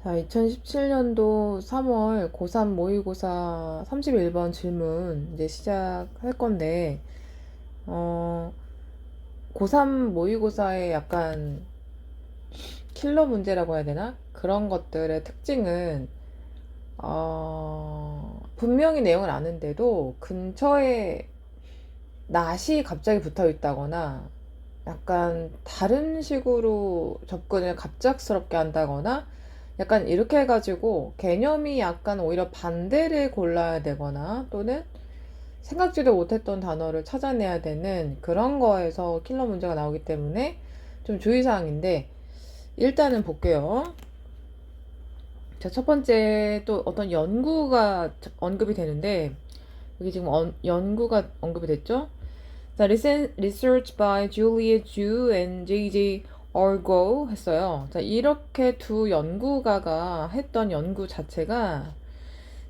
자, 2017년도 3월 고3 모의고사 31번 질문 이제 시작할 건데, 어, 고3 모의고사의 약간 킬러 문제라고 해야 되나? 그런 것들의 특징은, 분명히 내용을 아는데도 근처에 낫이 갑자기 붙어 있다거나, 약간 다른 식으로 접근을 갑작스럽게 한다거나 약간 이렇게 해가지고 개념이 약간 오히려 반대를 골라야 되거나 또는 생각지도 못했던 단어를 찾아내야 되는 그런 거에서 킬러 문제가 나오기 때문에 좀 주의사항인데 일단은 볼게요. 자, 첫 번째 또 어떤 연구가 언급이 되는데 여기 지금 연구가 언급이 됐죠? 자, research by Julia Ju and J.J. Argo 했어요. 자, 이렇게 두 연구가가 했던 연구 자체가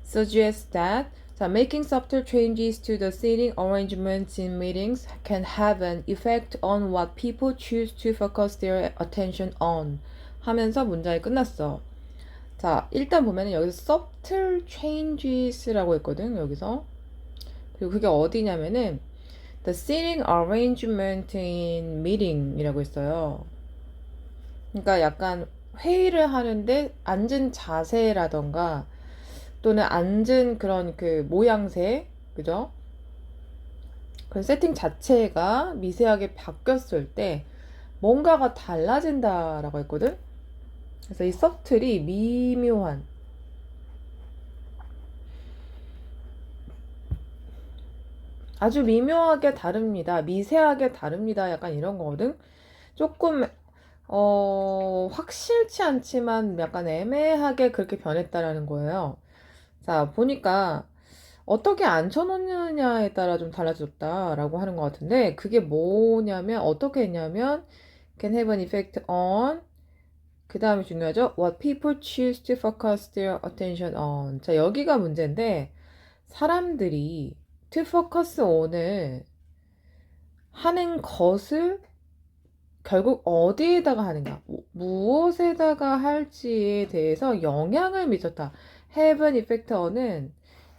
suggests that 자, making subtle changes to the seating arrangements in meetings can have an effect on what people choose to focus their attention on 하면서 문장이 끝났어. 자, 일단 보면은 여기서 subtle changes라고 했거든, 여기서. 그리고 그게 어디냐면은 The seating arrangement in meeting이라고 했어요. 그러니까 약간 회의를 하는데 앉은 자세라던가 또는 앉은 그런 그 모양새, 그죠? 그 세팅 자체가 미세하게 바뀌었을 때 뭔가가 달라진다라고 했거든? 그래서 이 서틀이 미묘한, 아주 미묘하게 다릅니다. 미세하게 다릅니다. 약간 이런 거거든? 조금 확실치 않지만 약간 애매하게 그렇게 변했다라는 거예요. 자, 보니까 어떻게 앉혀놓느냐에 따라 좀 달라졌다라고 하는 것 같은데, 그게 뭐냐면, 어떻게 했냐면, can have an effect on, 그 다음에 중요하죠? What people choose to focus their attention on. 자, 여기가 문제인데, 사람들이 to focus on을 하는 것을 결국 어디에다가 하는가, 무엇에다가 할지에 대해서 영향을 미쳤다. have an effect on은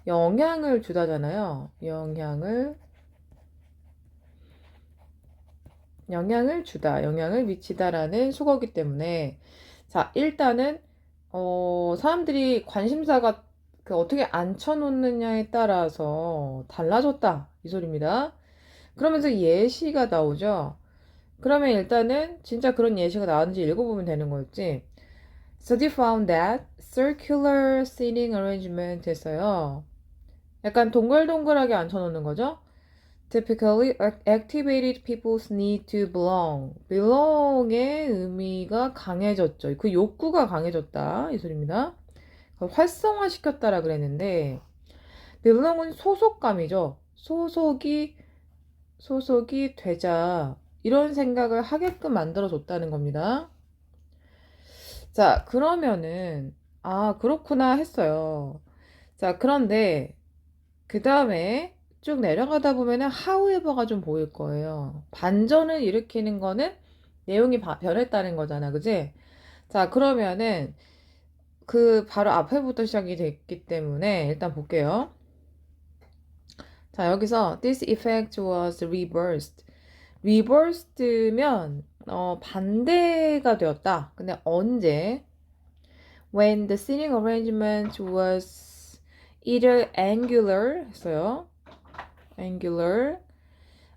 영향을 주다잖아요. 영향을 주다, 영향을 미치다라는 속어기 때문에 자, 일단은 사람들이 관심사가 그 어떻게 앉혀놓느냐에 따라서 달라졌다 이 소리입니다. 그러면서 예시가 나오죠. 그러면 일단은 진짜 그런 예시가 나왔는지 읽어보면 되는 거였지. Study found that circular seating arrangement 했어요. 약간 동글동글하게 앉혀놓는 거죠. Typically activated people's need to belong. belong의 의미가 강해졌죠. 그 욕구가 강해졌다. 이 소리입니다. 활성화시켰다라 그랬는데 belong은 소속감이죠. 소속이 되자. 이런 생각을 하게끔 만들어줬다는 겁니다. 자, 그러면은, 아, 그렇구나 했어요. 자, 그런데, 그 다음에 쭉 내려가다 보면은 however가 좀 보일 거예요. 반전을 일으키는 거는 내용이 변했다는 거잖아. 그지? 자, 그러면은, 그 바로 앞에부터 시작이 됐기 때문에 일단 볼게요. 자, 여기서 this effect was reversed. reversed면 반대가 되었다. 근데 언제? When the seating arrangement was either angular 했어요. angular.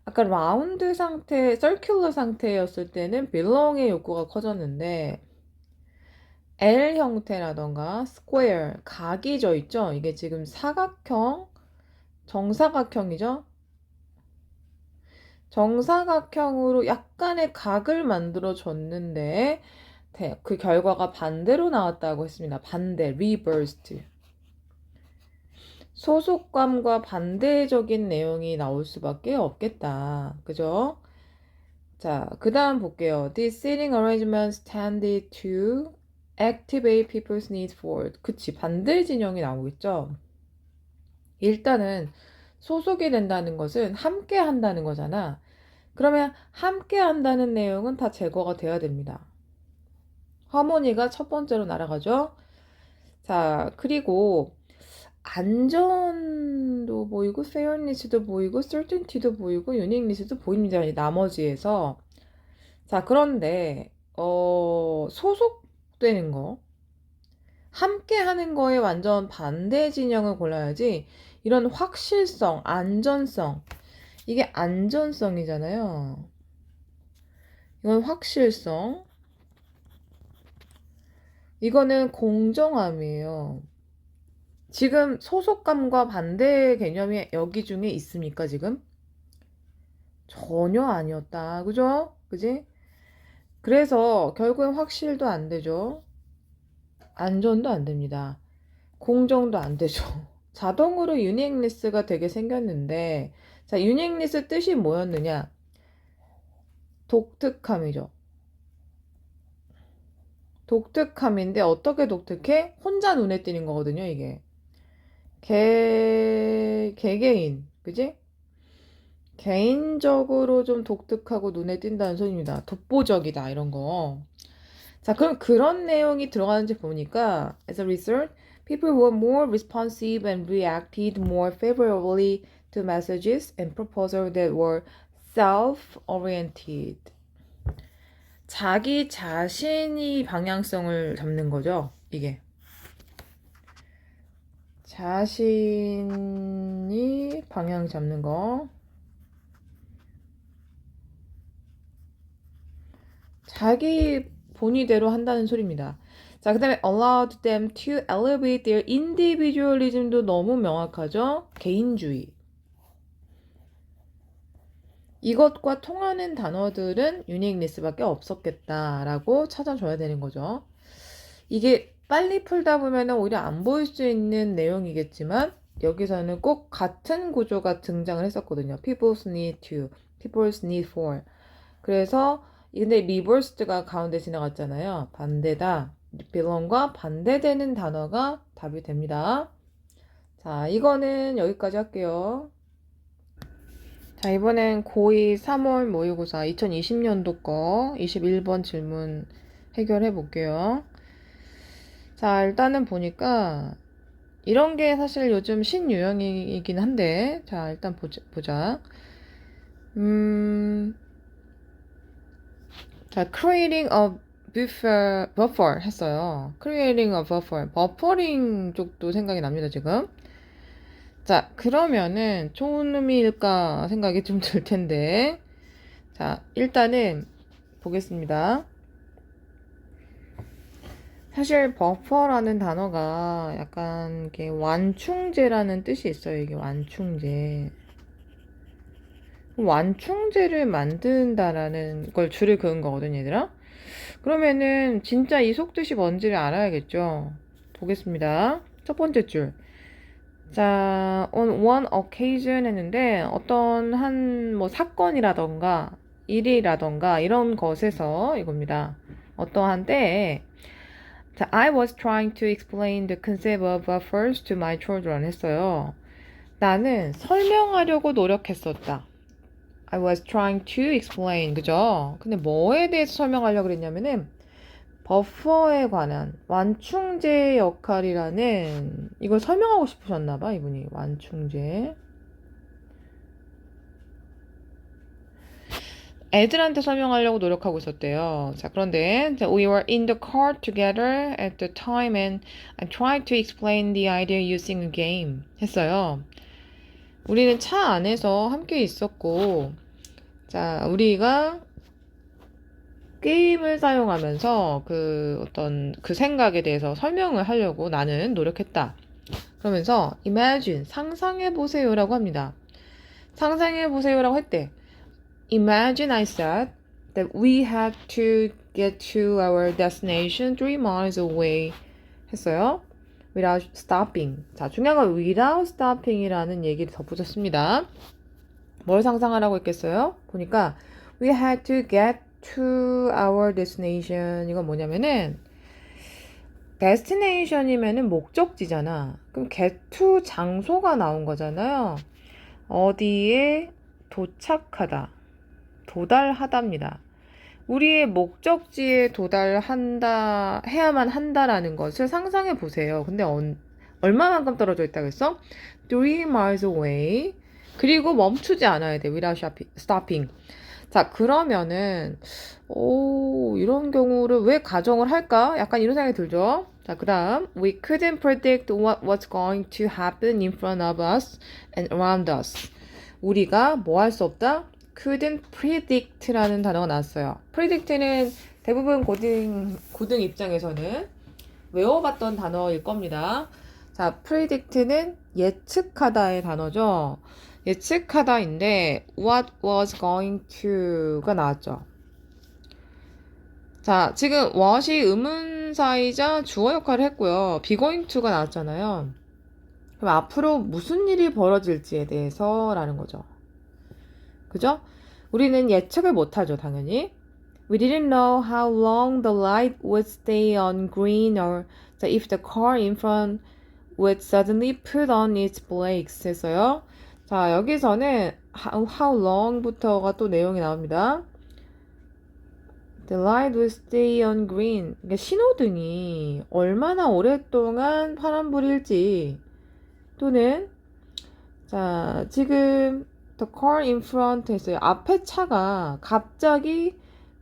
아까 라운드 상태, circular 상태였을 때는 belong의 욕구가 커졌는데 L 형태라던가 square, 각이 져 있죠? 이게 지금 사각형, 정사각형이죠? 정사각형으로 약간의 각을 만들어 줬는데 그 결과가 반대로 나왔다고 했습니다. 반대, reversed. 소속감과 반대적인 내용이 나올 수밖에 없겠다. 그죠? 자, 그 다음 볼게요. These seating arrangements tended to activate people's need for. 그치, 반대 진영이 나오겠죠? 일단은 소속이 된다는 것은 함께 한다는 거잖아. 그러면 함께 한다는 내용은 다 제거가 돼야 됩니다. 하모니가 첫 번째로 날아가죠. 자, 그리고 안전도 보이고, fairness도 보이고, certainty도 보이고, uniqueness도 보입니다. 이 나머지에서. 자, 그런데, 소속되는 거. 함께 하는 거에 완전 반대 진영을 골라야지. 이런 확실성, 안전성. 이게 안전성이잖아요. 이건 확실성. 이거는 공정함이에요. 지금 소속감과 반대 개념이 여기 중에 있습니까, 지금? 전혀 아니었다. 그죠? 그지? 그래서 결국엔 확실도 안 되죠. 안전도 안 됩니다. 공정도 안 되죠. 자동으로 유니크니스가 되게 생겼는데, 자, 유니크니스 뜻이 뭐였느냐? 독특함이죠. 독특함인데 어떻게 독특해? 혼자 눈에 띄는 거거든요, 이게. 개개인, 그지? 개인적으로 좀 독특하고 눈에 띈다는 소리입니다. 독보적이다, 이런 거. 자, 그럼 그런 내용이 들어가는지 보니까, as a result, people were more responsive and reacted more favorably to messages and proposals that were self-oriented. 자기 자신이 방향성을 잡는 거죠, 이게. 자신이 방향 잡는 거. 자기 본의대로 한다는 소리입니다. 자, 그 다음에 allowed them to elevate their individualism도 너무 명확하죠? 개인주의. 이것과 통하는 단어들은 uniqueness밖에 없었겠다라고 찾아줘야 되는 거죠. 이게 빨리 풀다 보면 오히려 안 보일 수 있는 내용이겠지만 여기서는 꼭 같은 구조가 등장을 했었거든요. People's need to, people's need for. 그래서 근데 reversed가 가운데 지나갔잖아요. 반대다. belong과 반대되는 단어가 답이 됩니다. 자, 이거는 여기까지 할게요. 자, 이번엔 고2 3월 모의고사 2020년도 거 21번 질문 해결해 볼게요. 자, 일단은 보니까 이런 게 사실 요즘 신유형이긴 한데, 자, 일단 보자. 자, creating a buffer 했어요. creating a buffer. 버퍼링 쪽도 생각이 납니다, 지금. 자, 그러면은 좋은 의미일까 생각이 좀 들 텐데. 자, 일단은 보겠습니다. 사실 버퍼라는 단어가 약간 이게 완충제라는 뜻이 있어요. 이게 완충제. 완충제를 만든다라는 걸 줄을 그은 거거든요, 얘들아. 그러면은 진짜 이 속뜻이 뭔지를 알아야겠죠. 보겠습니다. 첫 번째 줄. 자, on one occasion 했는데 어떤 한 뭐 사건이라던가 일이라던가 이런 것에서 이겁니다. 어떠한 때에 자, I was trying to explain the concept of buffers to my children 했어요. 나는 설명하려고 노력했었다. I was trying to explain. 그죠? 근데 뭐에 대해서 설명하려고 그랬냐면은 버퍼에 관한 완충제 역할이라는 이걸 설명하고 싶으셨나봐 이분이. 완충제. 애들한테 설명하려고 노력하고 있었대요. 자, 그런데 we were in the car together at the time and I tried to explain the idea using a game 했어요. 우리는 차 안에서 함께 있었고, 자, 우리가 게임을 사용하면서 그 어떤 그 생각에 대해서 설명을 하려고 나는 노력했다. 그러면서 imagine, 상상해보세요라고 합니다. 상상해보세요라고 했대. Imagine I said that we had to get to our destination 3 miles away 했어요. Without stopping. 자, 중요한 건 without stopping이라는 얘기를 덧붙였습니다. 뭘 상상하라고 했겠어요? 보니까 we had to get to our destination. 이건 뭐냐면은 destination이면은 목적지잖아. 그럼 get to 장소가 나온 거잖아요. 어디에 도착하다. 도달하답니다. 우리의 목적지에 도달한다, 해야만 한다라는 것을 상상해 보세요. 근데 얼마만큼 떨어져 있다고 했어? 3 miles away. 그리고 멈추지 않아야 돼. without stopping. 자, 그러면은, 이런 경우를 왜 가정을 할까? 약간 이런 생각이 들죠? 자, 그 다음. We couldn't predict what was going to happen in front of us and around us. 우리가 뭐 할 수 없다? couldn't predict라는 단어가 나왔어요. predict는 대부분 고등 입장에서는 외워봤던 단어일 겁니다. 자, predict는 예측하다의 단어죠. 예측하다인데 what was going to가 나왔죠. 자, 지금 what이 의문사이자 주어 역할을 했고요. be going to가 나왔잖아요. 그럼 앞으로 무슨 일이 벌어질지에 대해서 라는 거죠. 그죠? 우리는 예측을 못하죠, 당연히. We didn't know how long the light would stay on green or if the car in front would suddenly put on its brakes 했어요. 자, 여기서는 how long부터가 또 내용이 나옵니다. The light would stay on green. 그러니까 신호등이 얼마나 오랫동안 파란불일지 또는 자, 지금 the car in front 했어요. 앞에 차가 갑자기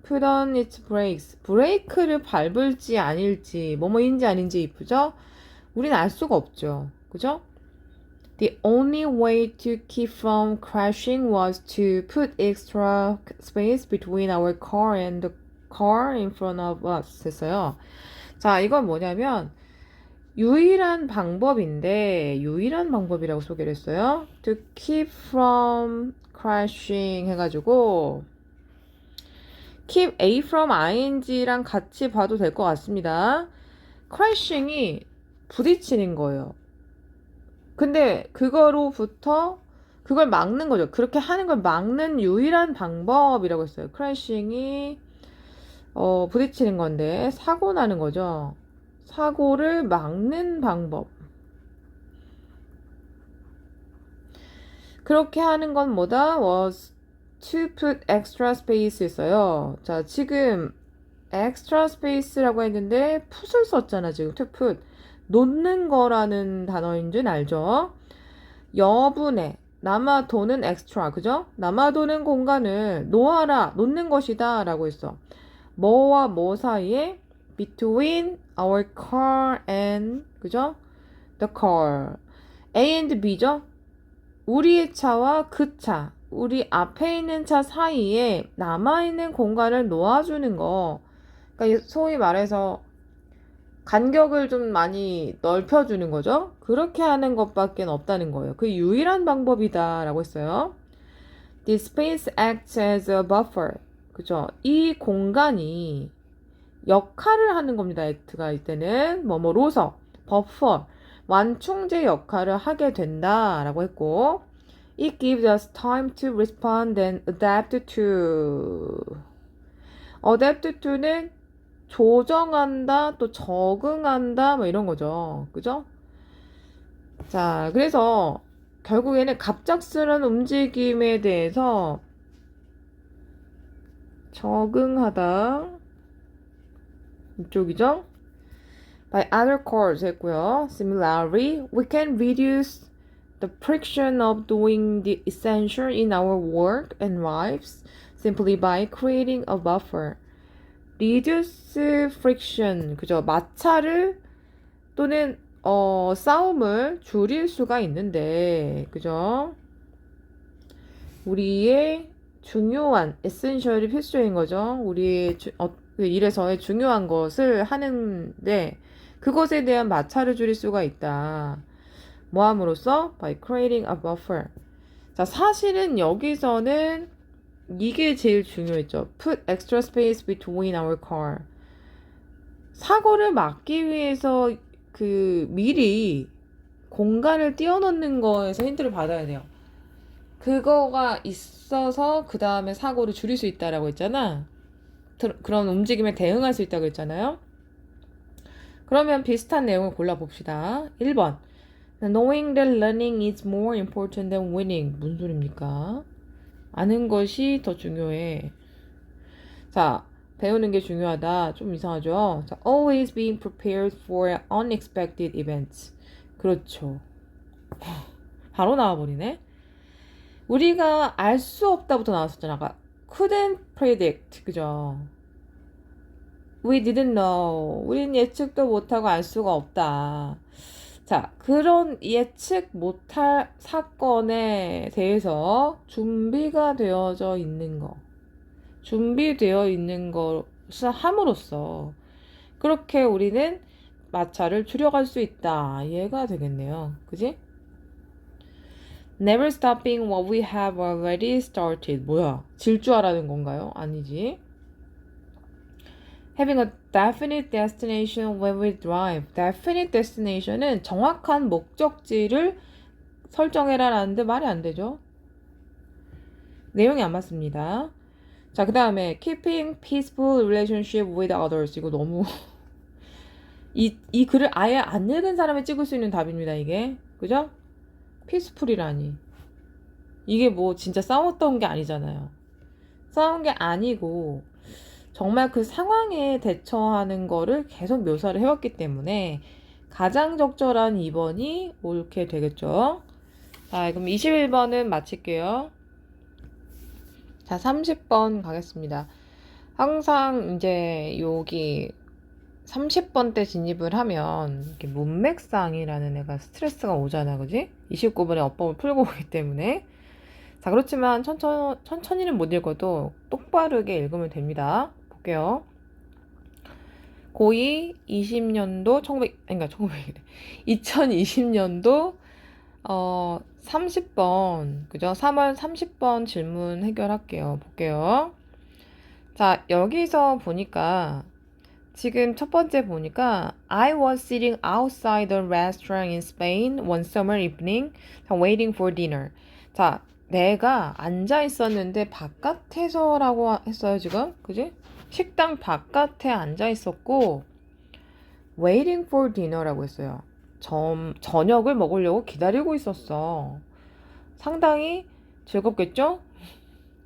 put on its brakes. 브레이크를 밟을지 아닐지, 뭐뭐인지 아닌지 이쁘죠? 우리는 알 수가 없죠. 그죠? The only way to keep from crashing was to put extra space between our car and the car in front of us 했어요. 자, 이건 뭐냐면 유일한 방법이라고 소개를 했어요. To keep from crashing 해가지고 keep A from ing랑 같이 봐도 될 것 같습니다. crashing이 부딪히는 거예요. 근데 그거로부터 그걸 막는 거죠. 그렇게 하는 걸 막는 유일한 방법이라고 했어요. crashing이 부딪히는 건데 사고 나는 거죠. 사고를 막는 방법. 그렇게 하는 건 뭐다? was to put extra space 있어요. 자, 지금 extra space라고 했는데 put을 썼잖아, 지금. to put. 놓는 거라는 단어인 줄 알죠? 여분의 남아도는 extra, 그죠? 남아도는 공간을 놓는 것이다 라고 했어. 뭐와 뭐 사이에? between our car and, 그죠? the car. A and B죠? 우리의 차와 그 차, 우리 앞에 있는 차 사이에 남아있는 공간을 놓아주는 거. 그러니까 소위 말해서 간격을 좀 많이 넓혀주는 거죠. 그렇게 하는 것밖에 없다는 거예요. 그 유일한 방법이다 라고 했어요. This space acts as a buffer. 그죠? 이 공간이 역할을 하는 겁니다. act가 이때는 뭐뭐로서 buffer, 완충제 역할을 하게 된다 라고 했고 It gives us time to respond and adapt to. adapt to는 조정한다, 또 적응한다, 뭐 이런 거죠. 그죠? 자, 그래서 결국에는 갑작스런 움직임에 대해서 적응하다. 이쪽이죠? By other cars 했고요. Similarly, we can reduce the friction of doing the essential in our work and lives simply by creating a buffer. reduce friction, 그죠? 마찰을 또는 싸움을 줄일 수가 있는데, 그죠? 우리의 중요한 essential이 필수인 거죠. 우리의 그 일에서의 중요한 것을 하는데 그것에 대한 마찰을 줄일 수가 있다. 뭐 함으로써? By creating a buffer. 자, 사실은 여기서는 이게 제일 중요했죠. Put extra space between our car. 사고를 막기 위해서 미리 공간을 띄워놓는 거에서 힌트를 받아야 돼요. 그거가 있어서 그 다음에 사고를 줄일 수 있다라고 했잖아. 그런 움직임에 대응할 수 있다고 했잖아요. 그러면 비슷한 내용을 골라봅시다. 1번. Knowing that learning is more important than winning. 무슨 소리입니까? 아는 것이 더 중요해. 자, 배우는 게 중요하다. 좀 이상하죠? 자, always being prepared for unexpected events. 그렇죠. 바로 나와버리네. 우리가 알 수 없다부터 나왔었잖아. 아까 couldn't predict. 그죠? We didn't know. 우린 예측도 못하고 알 수가 없다. 자, 그런 예측 못할 사건에 대해서 준비가 되어져 있는 거. 준비되어 있는 것을 함으로써 그렇게 우리는 마찰을 줄여갈 수 있다. 이해가 되겠네요. 그지? Never stopping what we have already started. 뭐야? 질주하라는 건가요? 아니지. Having a definite destination when we drive. Definite destination은 정확한 목적지를 설정해라라는데 말이 안 되죠. 내용이 안 맞습니다. 자, 그 다음에 keeping peaceful relationship with others. 이거 너무 이 글을 아예 안 읽은 사람이 찍을 수 있는 답입니다. 이게. 그죠? peaceful이라니. 이게 뭐 진짜 싸웠던 게 아니잖아요. 싸운 게 아니고 정말 그 상황에 대처하는 거를 계속 묘사를 해왔기 때문에 가장 적절한 2번이 옳게 되겠죠. 자, 그럼 21번은 마칠게요. 자, 30번 가겠습니다. 항상 이제 여기 30번 때 진입을 하면 이렇게 문맥상이라는 애가 스트레스가 오잖아, 그지? 29번에 어법을 풀고 오기 때문에. 자, 그렇지만 천천히는 못 읽어도 똑바르게 읽으면 됩니다. 볼게요. 고2 20년도 2020년도 30번 그죠? 3월 30번 질문 해결할게요. 볼게요. 자, 여기서 보니까 지금 첫 번째 보니까 I was sitting outside the restaurant in Spain one summer evening waiting for dinner. 자, 내가 앉아 있었는데 바깥에서라고 했어요, 지금. 그지? 식당 바깥에 앉아 있었고 waiting for dinner라고 했어요. 저녁을 먹으려고 기다리고 있었어. 상당히 즐겁겠죠?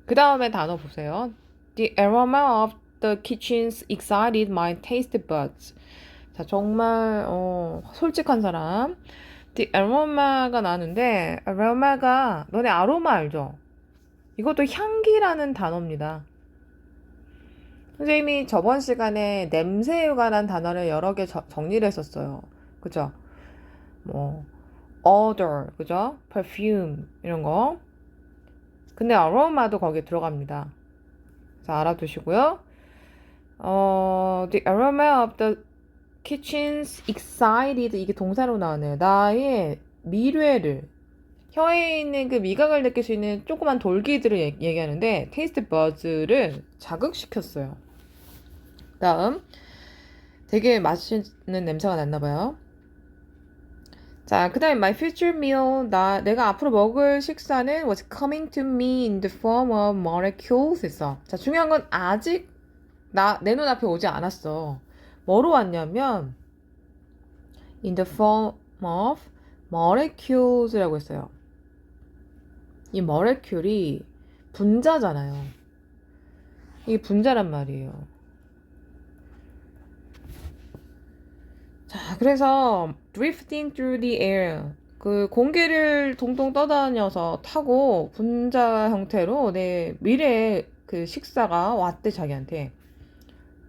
그 다음에 단어 보세요. The aroma of the kitchens excited my taste buds. 자, 정말 솔직한 사람. The aroma가 나는데 aroma가 너네 아로마 알죠? 이것도 향기라는 단어입니다. 선생님이 저번 시간에 냄새에 관한 단어를 여러 개 정리를 했었어요. 그죠? 뭐 odor, 그죠? perfume 이런 거. 근데 aroma도 거기에 들어갑니다. 자, 알아두시고요. The aroma of the kitchens excited 이게 동사로 나오네요. 나의 미뢰를 혀에 있는 그 미각을 느낄 수 있는 조그만 돌기들을 얘기하는데 taste buds를 자극시켰어요. 다음 되게 맛있는 냄새가 났나봐요. 자, 그 다음에 my future meal 내가 앞으로 먹을 식사는 was coming to me in the form of molecules 했어. 자, 중요한 건 아직 내 눈앞에 오지 않았어. 뭐로 왔냐면 in the form of molecules라고 했어요. 이 molecule이 분자잖아요. 이게 분자란 말이에요. 자, 그래서 drifting through the air 그 공기를 동동 떠다녀서 타고 분자 형태로 내 미래의 그 식사가 왔대 자기한테.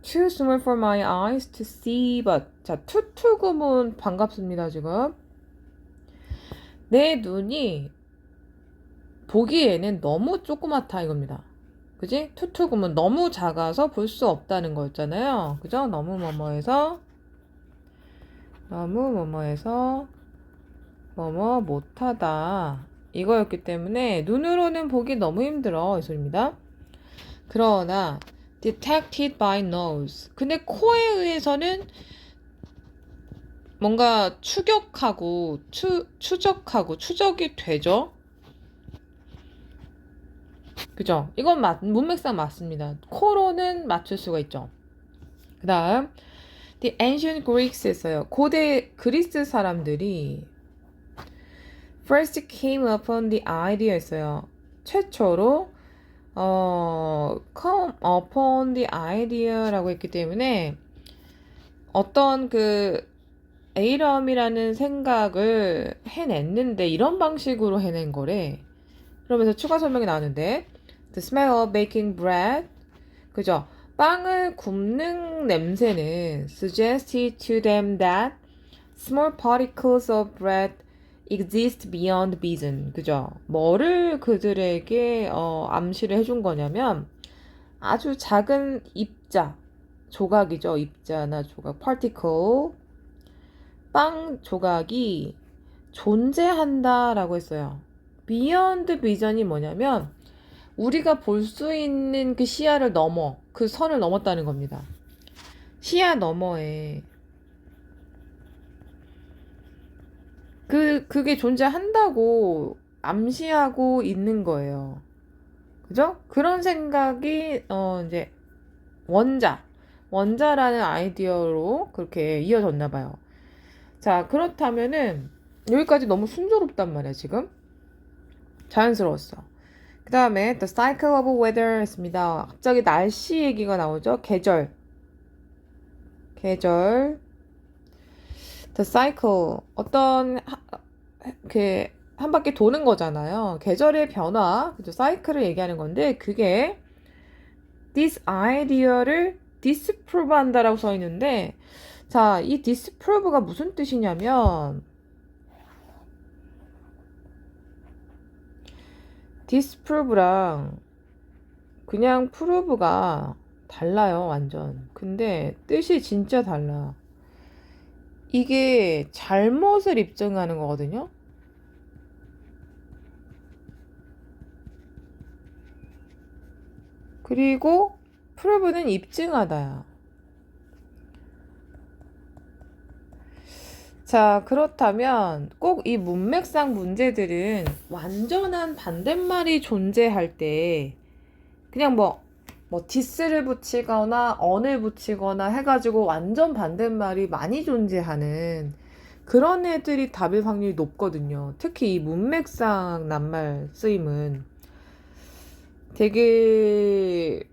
Too small for my eyes to see but 자, 투투금은 반갑습니다 지금. 내 눈이 보기에는 너무 조그맣다 이겁니다. 그지? 투투금은 너무 작아서 볼 수 없다는 거였잖아요. 그죠? 너무 뭐뭐 못하다 이거였기 때문에 눈으로는 보기 너무 힘들어 이 소리입니다. 그러나 detected by nose 근데 코에 의해서는 뭔가 추적하고 추적이 되죠. 그죠? 이건 문맥상 맞습니다. 코로는 맞출 수가 있죠. 그 다음 The ancient Greeks 했어요. 고대 그리스 사람들이 first came upon the idea 했어요. 최초로 come upon the idea라고 했기 때문에 어떤 그 에이럼이라는 생각을 해냈는데 이런 방식으로 해낸 거래. 그러면서 추가 설명이 나오는데 The smell of baking bread 그죠? 빵을 굽는 냄새는 suggested to them that small particles of bread exist beyond reason. 그죠? 뭐를 그들에게 암시를 해준 거냐면 아주 작은 입자, 조각이죠. 입자나 조각, particle, 빵 조각이 존재한다라고 했어요. beyond vision이 뭐냐면 우리가 볼 수 있는 그 시야를 넘어, 그 선을 넘었다는 겁니다. 시야 너머에 그게 존재한다고 암시하고 있는 거예요. 그죠? 그런 생각이 이제 원자라는 아이디어로 그렇게 이어졌나 봐요. 자, 그렇다면은 여기까지 너무 순조롭단 말이야, 지금. 자연스러웠어. 그 다음에 The Cycle of Weather 했습니다. 갑자기 날씨 얘기가 나오죠. 계절. The Cycle. 어떤 한 바퀴 도는 거잖아요. 계절의 변화, 그죠? 사이클을 얘기하는 건데 그게 this idea를 disprove 한다라고 써 있는데 자, 이 disprove가 무슨 뜻이냐면 disprove랑 그냥 prove가 달라요, 완전. 근데 뜻이 진짜 달라. 이게 잘못을 입증하는 거거든요. 그리고 prove는 입증하다야. 자, 그렇다면 꼭 이 문맥상 문제들은 완전한 반대말이 존재할 때 그냥 뭐 디스를 붙이거나 언을 붙이거나 해가지고 완전 반대말이 많이 존재하는 그런 애들이 답일 확률이 높거든요. 특히 이 문맥상 낱말 쓰임은 되게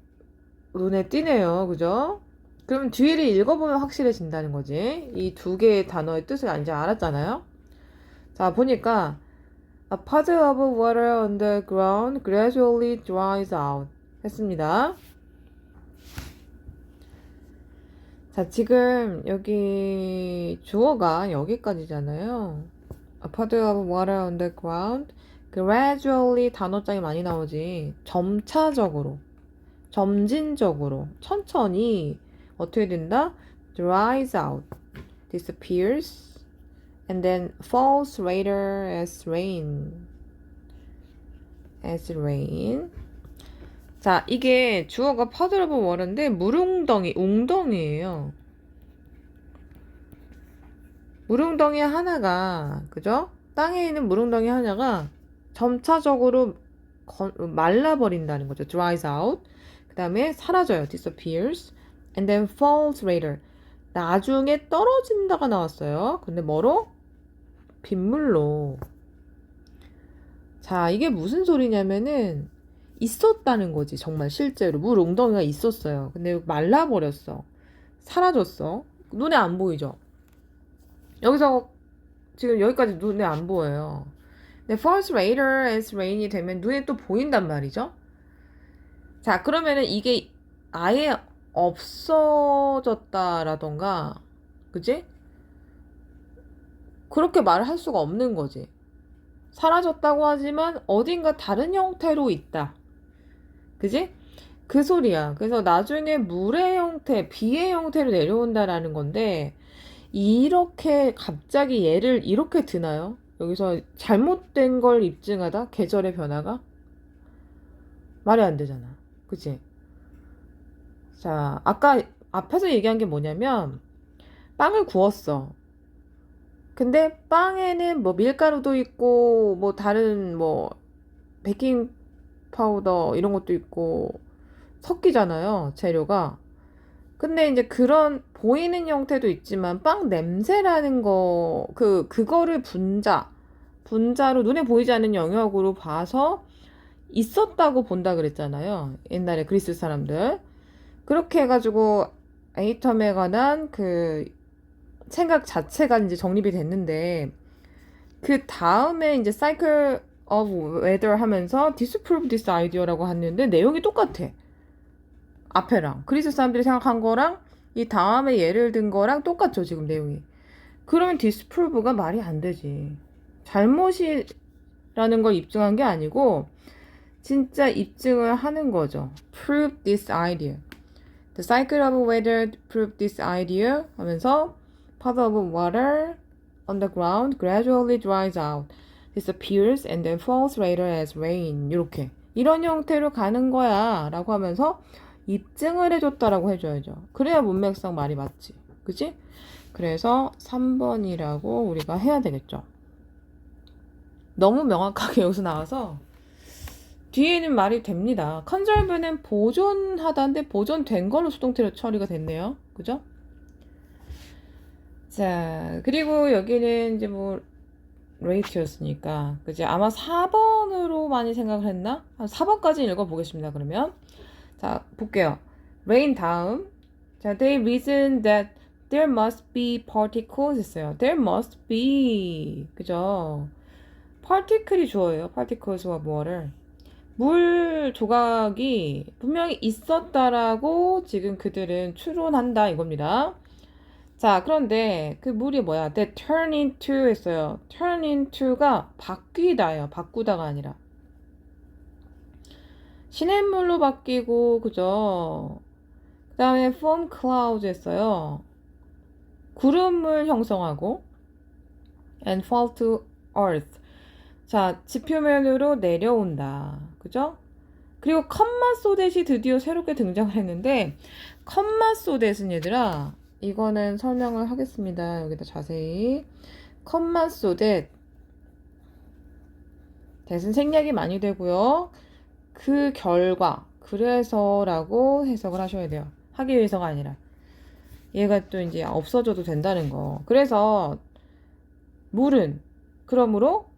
눈에 띄네요. 그죠? 그럼 뒤를 읽어보면 확실해진다는 거지. 이 두 개의 단어의 뜻을 이제 알았잖아요. 자, 보니까 A puddle of water on the ground gradually dries out 했습니다. 자, 지금 여기 주어가 여기까지잖아요. A puddle of water on the ground gradually 단어장이 많이 나오지. 점차적으로, 점진적으로, 천천히 어떻게 된다? dries out, disappears, and then falls later as rain. 자, 이게 주어가 puddle of water인데 물웅덩이, 웅덩이에요. 물웅덩이 하나가, 그죠? 땅에 있는 물웅덩이 하나가 점차적으로 말라버린다는 거죠. dries out. 그 다음에 사라져요. disappears. and then falls later. 나중에 떨어진다가 나왔어요. 근데 뭐로? 빗물로. 자, 이게 무슨 소리냐면은 있었다는 거지. 정말 실제로 물 웅덩이가 있었어요. 근데 말라버렸어. 사라졌어. 눈에 안 보이죠? 여기서 지금 여기까지 눈에 안 보여요. 근데 falls later as rain이 되면 눈에 또 보인단 말이죠. 자, 그러면은 이게 아예 없어졌다라던가, 그지? 그렇게 말을 할 수가 없는 거지. 사라졌다고 하지만 어딘가 다른 형태로 있다. 그지? 그 소리야. 그래서 나중에 물의 형태, 비의 형태로 내려온다라는 건데 이렇게 갑자기 얘를 이렇게 드나요? 여기서 잘못된 걸 입증하다? 계절의 변화가? 말이 안 되잖아. 그치? 자, 아까 앞에서 얘기한 게 뭐냐면 빵을 구웠어. 근데 빵에는 뭐 밀가루도 있고 뭐 다른 뭐 베이킹 파우더 이런 것도 있고 섞이잖아요, 재료가. 근데 이제 그런 보이는 형태도 있지만 빵 냄새라는 그거를 분자로 눈에 보이지 않는 영역으로 봐서 있었다고 본다 그랬잖아요. 옛날에 그리스 사람들. 그렇게 해가지고 애텀에 관한 그 생각 자체가 이제 정립이 됐는데, 그 다음에 이제 cycle of weather 하면서 disprove this idea라고 하는데 내용이 똑같아. 앞에랑 그리스 사람들이 생각한 거랑 이 다음에 예를 든 거랑 똑같죠, 지금 내용이. 그러면 disprove가 말이 안 되지. 잘못이라는 걸 입증한 게 아니고 진짜 입증을 하는 거죠. prove this idea. The cycle of weather prove this idea 하면서 part of water on the ground gradually dries out, disappears and then falls later as rain. 이렇게 이런 형태로 가는 거야 라고 하면서 입증을 해줬다라고 해줘야죠. 그래야 문맥상 말이 맞지. 그치? 그래서 3번이라고 우리가 해야 되겠죠. 너무 명확하게 여기서 나와서 뒤에는 말이 됩니다. 컨설브는 보존하다인데 보존된 걸로 수동 처리가 됐네요. 그죠? 자, 그리고 여기는 이제 뭐 레이트였으니까 그지? 아마 4번으로 많이 생각을 했나? 한 4번까지 읽어보겠습니다. 그러면 자, 볼게요. rain 다음. 자, they reason that there must be particles 했어요. there must be. 그죠? particle이 주어예요. particles와 water. 물 조각이 분명히 있었다라고 지금 그들은 추론한다 이겁니다. 자, 그런데 그 물이 뭐야? That turn into 했어요. turn into가 바뀌다예요. 바꾸다가 아니라. 시냇물로 바뀌고, 그죠? 그 다음에 form clouds 했어요. 구름을 형성하고 and fall to earth. 자, 지표면으로 내려온다. 그죠? 그리고 컴마 소댓이 드디어 새롭게 등장을 했는데 컴마 소댓은 얘들아 이거는 설명을 하겠습니다. 여기다 자세히 컴마 소댓 대신 생략이 많이 되고요. 그 결과 그래서라고 해석을 하셔야 돼요. 하기 위해서가 아니라 얘가 또 이제 없어져도 된다는 거. 그래서 물은 그러므로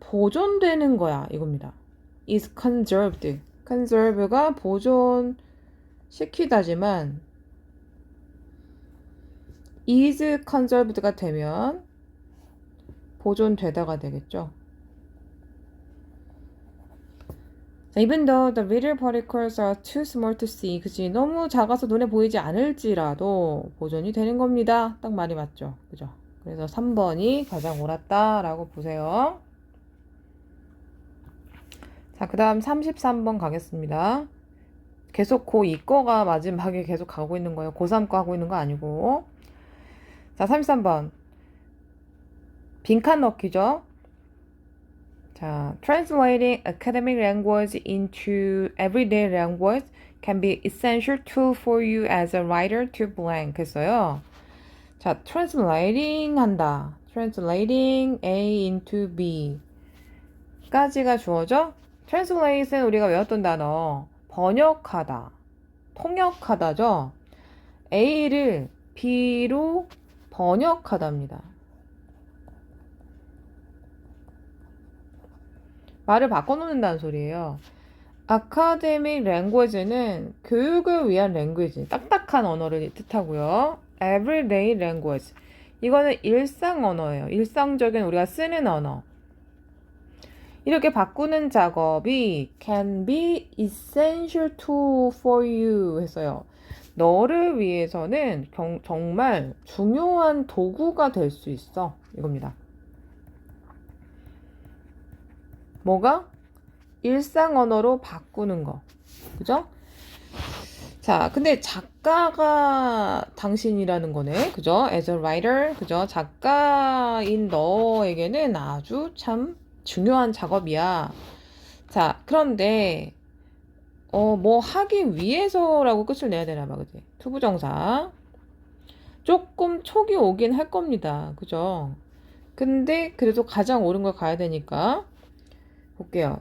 보존되는 거야 이겁니다. is conserved. conserve가 보존시키다지만 is conserved가 되면 보존되다가 되겠죠. Even though the little particles are too small to see. 그치? 너무 작아서 눈에 보이지 않을지라도 보존이 되는 겁니다. 딱 말이 맞죠. 그죠? 그래서 3번이 가장 옳았다라고 보세요. 자, 그 다음 33번 가겠습니다. 계속 고2 거가 마지막에 계속 가고 있는 거예요. 고3 거 하고 있는 거 아니고. 자, 33번. 빈칸 넣기죠. 자, translating academic language into everyday language can be essential tool for you as a writer to blank 했어요. 자, translating 한다. translating A into B 까지가 주어져. translate은 우리가 외웠던 단어 번역하다, 통역하다죠. A를 B로 번역하답니다. 말을 바꿔놓는다는 소리예요. 아카데믹 랭귀지는 교육을 위한 랭귀지, 딱딱한 언어를 뜻하고요. everyday language, 이거는 일상 언어예요. 일상적인 우리가 쓰는 언어. 이렇게 바꾸는 작업이 can be essential tool for you 했어요. 너를 위해서는 정말 중요한 도구가 될 수 있어 이겁니다. 뭐가? 일상 언어로 바꾸는 거. 그죠? 자, 근데 작가가 당신이라는 거네. 그죠? As a writer. 그죠? 작가인 너에게는 아주 참 중요한 작업이야. 자, 그런데 뭐 하기 위해서라고 끝을 내야 되나 봐. 그지? 투부정사. 조금 촉이 오긴 할 겁니다. 그죠? 근데 그래도 가장 옳은 걸 가야 되니까 볼게요.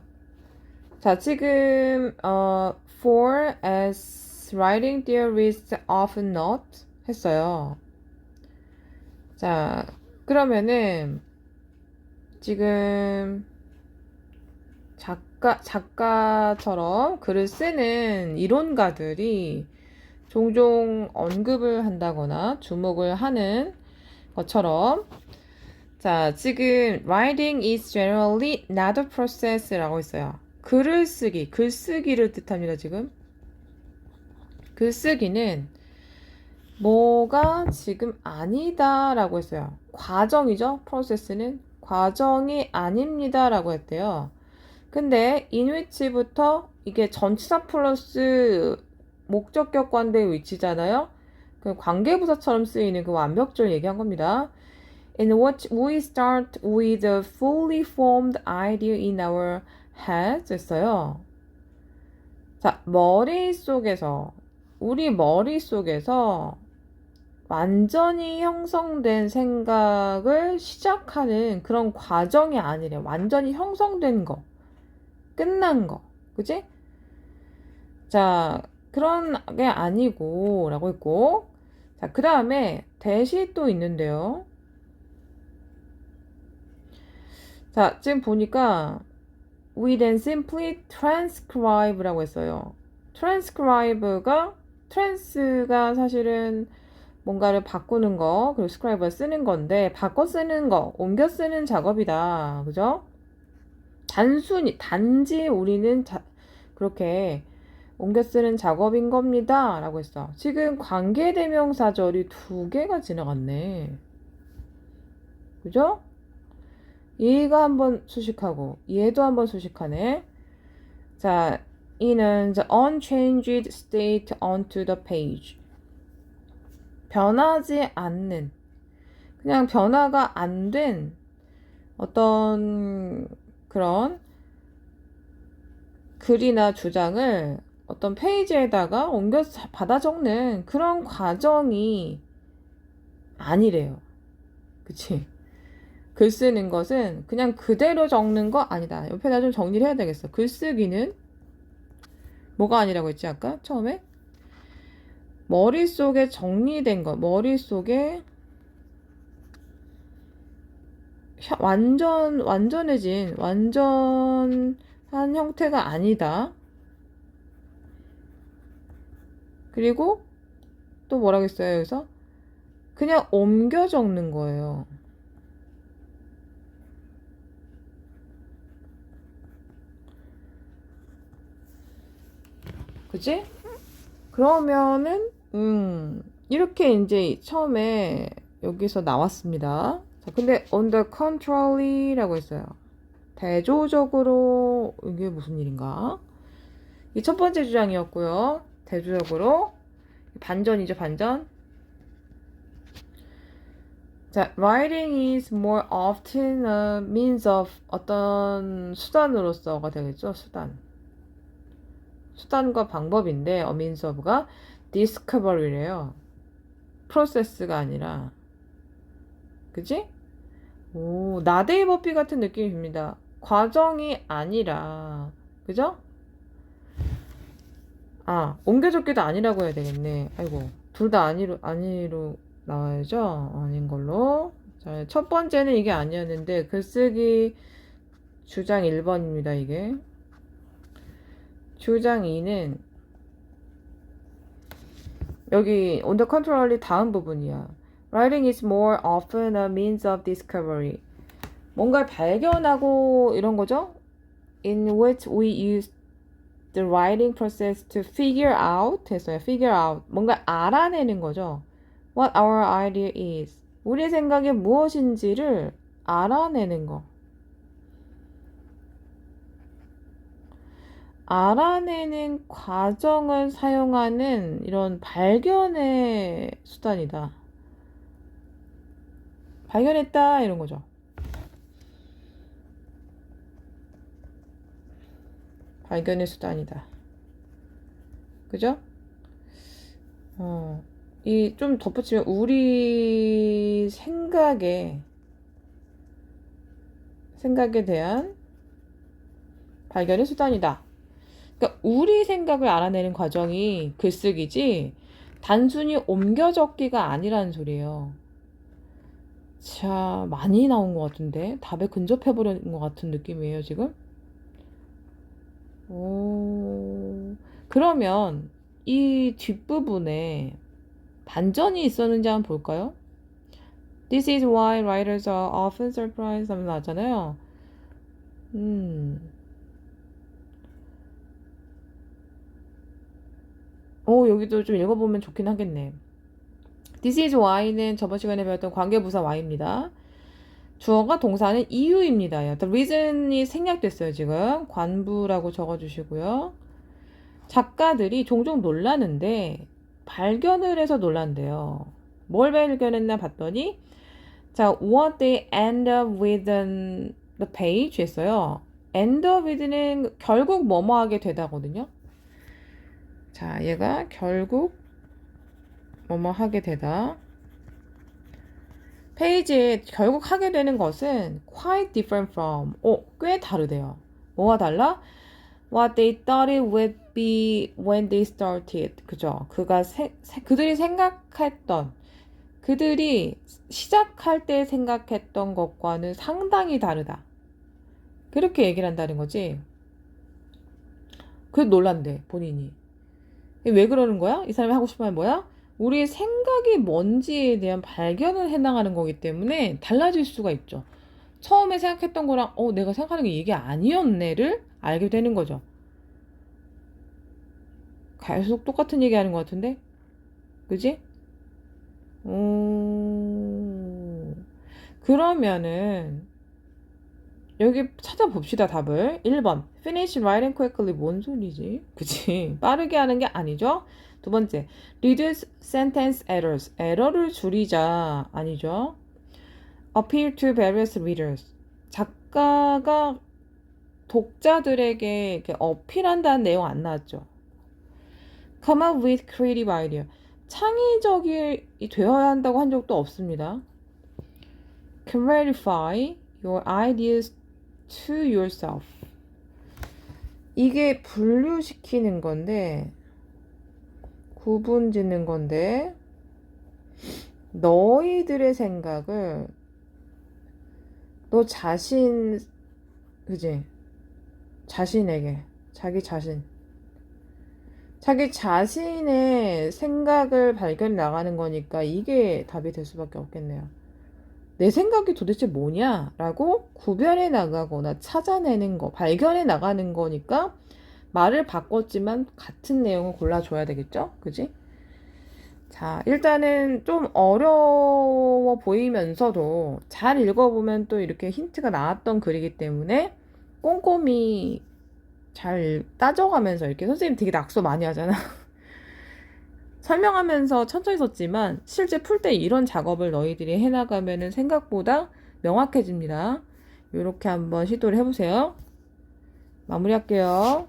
자, 지금 for as writing theorists often note 했어요. 자, 그러면은 지금 작가처럼 글을 쓰는 이론가들이 종종 언급을 한다거나 주목을 하는 것처럼 자, 지금 writing is generally not a process라고 있어요. 글을 쓰기, 글쓰기를 뜻합니다, 지금. 글쓰기는 뭐가 지금 아니다라고 했어요. 과정이죠. 프로세스는 과정이 아닙니다라고 했대요. 근데 in which부터 이게 전치사 플러스 목적격 관대의 위치잖아요. 그 관계부사처럼 쓰이는 그 완벽절 얘기한 겁니다. In which we start with a fully formed idea in our heads 했어요. 자, 우리 머릿속에서 완전히 형성된 생각을 시작하는 그런 과정이 아니래. 완전히 형성된 거. 끝난 거. 그치? 자, 그런 게 아니고, 라고 했고. 자, 그 다음에 대시 또 있는데요. 자, 지금 보니까 we then simply transcribe라고 했어요. trans가 사실은 뭔가를 바꾸는 거, 그리고 scribe가 쓰는 건데, 바꿔 쓰는 거, 옮겨 쓰는 작업이다. 그죠? 단지 우리는 그렇게 옮겨 쓰는 작업인 겁니다. 라고 했어. 지금 관계대명사절이 2개가 지나갔네. 그죠? 얘가 한번 수식하고, 얘도 한번 수식하네. 자, 이는 the unchanged state onto the page. 변하지 않는, 그냥 변화가 안 된 어떤 그런 글이나 주장을 어떤 페이지에다가 옮겨 받아 적는 그런 과정이 아니래요. 그치? 글 쓰는 것은 그냥 그대로 적는 거 아니다. 옆에다 좀 정리를 해야 되겠어. 글쓰기는 뭐가 아니라고 했지 아까 처음에? 머릿속에 정리된 거, 머릿속에 완전한 형태가 아니다. 그리고 또 뭐라고 했어요, 여기서? 그냥 옮겨 적는 거예요. 그치? 그러면은, 이렇게 이제 처음에 여기서 나왔습니다. 자, 근데 under control이라고 했어요. 대조적으로, 이게 무슨 일인가? 이 첫 번째 주장이었고요. 대조적으로. 반전이죠, 반전. 자, writing is more often a means of 어떤 수단으로서가 되겠죠, 수단과 방법인데, a means of가 discovery래요. 프로세스가 아니라. 그치? 오, 나데이 버피 같은 느낌입니다. 과정이 아니라. 그죠? 아, 옮겨적기도 아니라고 해야 되겠네. 아이고, 둘 다 아니로 나와야죠? 아닌 걸로. 자, 첫 번째는 이게 아니었는데, 글쓰기 주장 1번입니다, 이게. 주장 2는, 여기, on the contrary 다음 부분이야. Writing is more often a means of discovery. 뭔가를 발견하고 이런 거죠? In which we use the writing process to figure out 했어요. figure out. 뭔가 알아내는 거죠. What our idea is. 우리의 생각이 무엇인지를 알아내는 거. 알아내는 과정을 사용하는 이런 발견의 수단이다. 발견했다 이런 거죠. 발견의 수단이다. 그죠? 이 좀 덧붙이면 우리 생각에 대한 발견의 수단이다. 그러니까 우리 생각을 알아내는 과정이 글쓰기지 단순히 옮겨 적기가 아니라는 소리예요. 자, 많이 나온 것 같은데 답에 근접해버린 것 같은 느낌이에요 지금. 오, 그러면 이 뒷부분에 반전이 있었는지 한번 볼까요? This is why writers are often surprised 하면 나잖아요. 음. 여기도 좀 읽어보면 좋긴 하겠네. This is why는 저번 시간에 배웠던 관계부사 why입니다. 주어가 동사는 이유입니다. The reason이 생략됐어요, 지금. 관부라고 적어주시고요. 작가들이 종종 놀라는데 발견을 해서 놀란대요. 뭘 발견했나 봤더니 자, what they end up with on the page 했어요. end up with는 결국 뭐뭐 하게 되다거든요. 자, 얘가 결국 뭐뭐 하게 되다. 페이지에 결국 하게 되는 것은 quite different from 꽤 다르대요. 뭐가 달라? What they thought it would be when they started. 그죠? 그들이 생각했던 그들이 시작할 때 생각했던 것과는 상당히 다르다. 그렇게 얘기를 한다는 거지. 그래도 놀란대, 본인이. 왜 그러는 거야? 이 사람이 하고 싶은 말 뭐야? 우리의 생각이 뭔지에 대한 발견을 해나가는 거기 때문에 달라질 수가 있죠. 처음에 생각했던 거랑 내가 생각하는 게 이게 아니었네를 알게 되는 거죠. 계속 똑같은 얘기 하는 것 같은데? 그지? 그러면은 여기 찾아봅시다, 답을. 1번 finish writing quickly. 뭔 소리지? 그치? 빠르게 하는 게 아니죠. 두 번째 reduce sentence errors. 에러를 줄이자. 아니죠. appeal to various readers. 작가가 독자들에게 이렇게 어필한다는 내용 안 나왔죠. come up with creative idea. 창의적이 되어야 한다고 한 적도 없습니다. clarify your ideas to yourself. 이게 분류시키는 건데, 구분 짓는 건데, 너희들의 생각을 너 자신, 그지? 자신에게, 자기 자신의 생각을 발견해 나가는 거니까 이게 답이 될 수밖에 없겠네요. 내 생각이 도대체 뭐냐라고 구별해 나가거나 찾아내는 거, 발견해 나가는 거니까 말을 바꿨지만 같은 내용을 골라줘야 되겠죠? 그지? 자, 일단은 좀 어려워 보이면서도 잘 읽어보면 또 이렇게 힌트가 나왔던 글이기 때문에 꼼꼼히 잘 따져가면서 이렇게 선생님 되게 낙서 많이 하잖아. 설명하면서 천천히 썼지만 실제 풀 때 이런 작업을 너희들이 해나가면은 생각보다 명확해집니다. 이렇게 한번 시도를 해보세요. 마무리할게요.